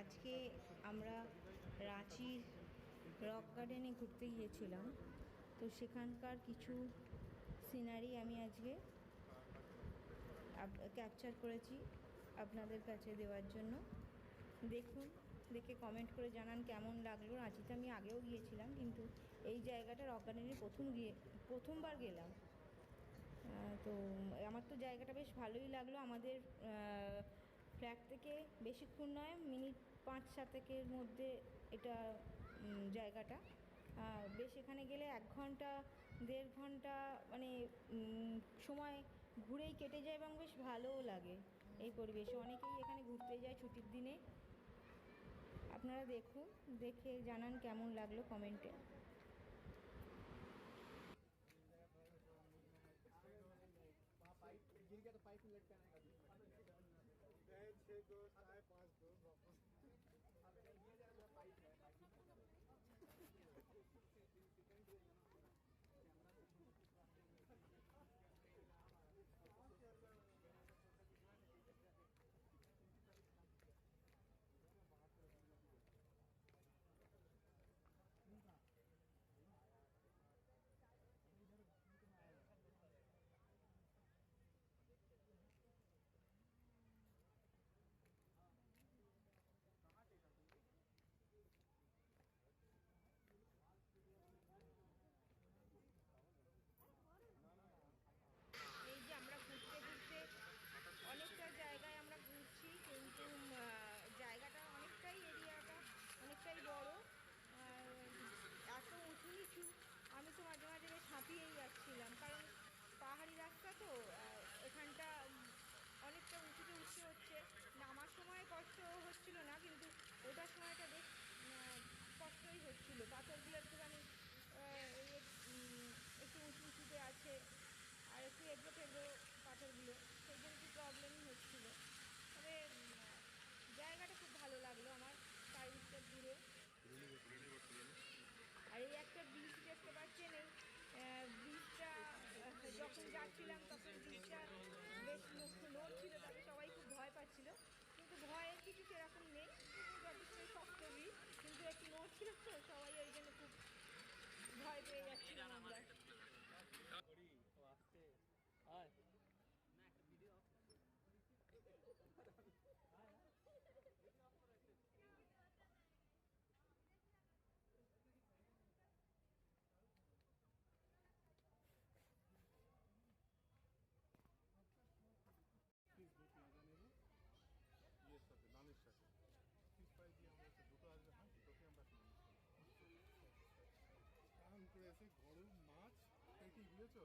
আজকে আমরা রাঁচির রক গার্ডেনে ঘুরতে গিয়েছিলাম। তো সেখানকার কিছু সিনারি আমি আজকে ক্যাপচার করেছি আপনাদের কাছে দেওয়ার জন্য। দেখুন, দেখে কমেন্ট করে জানান কেমন লাগলো। রাঁচিতে আমি আগেও গিয়েছিলাম, কিন্তু এই জায়গাটা রক গার্ডেনে প্রথমবার গেলাম। তো আমার তো জায়গাটা বেশ ভালোই লাগলো। আমাদের ফ্ল্যাট থেকে বেশিক্ষণ নয়, মিনিট 5-7 মধ্যে এটা জায়গাটা। বেশ এখানে গেলে 1 ঘন্টা 1.5 ঘন্টা মানে সময় ঘুরেই কেটে যায় এবং বেশ ভালোও লাগে এই পরিবেশে। অনেকেই এখানে ঘুরতে যায় ছুটির দিনে। আপনারা দেখুন, দেখে জানান কেমন লাগলো কমেন্টে। पाइप गिर गया तो पाइप में लटकाने का भी 6 2 5 2 वापस अब ये जरा पाइप है এই যে আমরা ঘুরতে ঘুরতে অনেকটা জায়গায় আমরা ঘুরছি, কিন্তু জায়গাটা অনেকটাই, এরিয়াটা অনেকটাই বড়। এত উঁচু নিচু, আমি তো মাঝে মাঝে বেশ হাঁপিয়েই যাচ্ছিলাম, কারণ পাহাড়ি রাস্তা তো এখানটা অনেকটা উঁচুতে উঠতে হচ্ছে। নামার সময় কষ্ট হচ্ছিল না, কিন্তু ওঠার সময়টা বেশ কষ্টই হচ্ছিল। পাথরগুলো একটুখানি একটু উঁচু উঁচুতে আছে, আর একটু এবড়ো খেবড়ো পাথরগুলো, সেই জন্য একটু প্রবলেমই হচ্ছিলো। তবে জায়গাটা খুব ভালো লাগলো আমার, চারিদিকটা ঘুরে। আর এই একটা ব্রিজ দেখতে পাচ্ছেন, এই ব্রিজটা যখন যাচ্ছিলাম তখন ব্রিজটা বেশ নড়ছিল, তাতে সবাই খুব ভয় পাচ্ছিল। কিন্তু ভয়ের কিছু সেরকম নেই, যথেষ্ট শক্ত ব্রিজ, কিন্তু একটু নড়ছিল তো, সবাই ওই জন্য খুব ভয় পেয়ে যাচ্ছিলাম আমরা। পিস দু পেঁয়াজা নেব ইয়ের সাথে নানের সাথে পিস পাই দিয়ে আমরা একটা দুটো আসবে। হ্যাঁ, দুটোকে আমরা কারণ করেছে গরম মাছ পেটি বুঝেছো।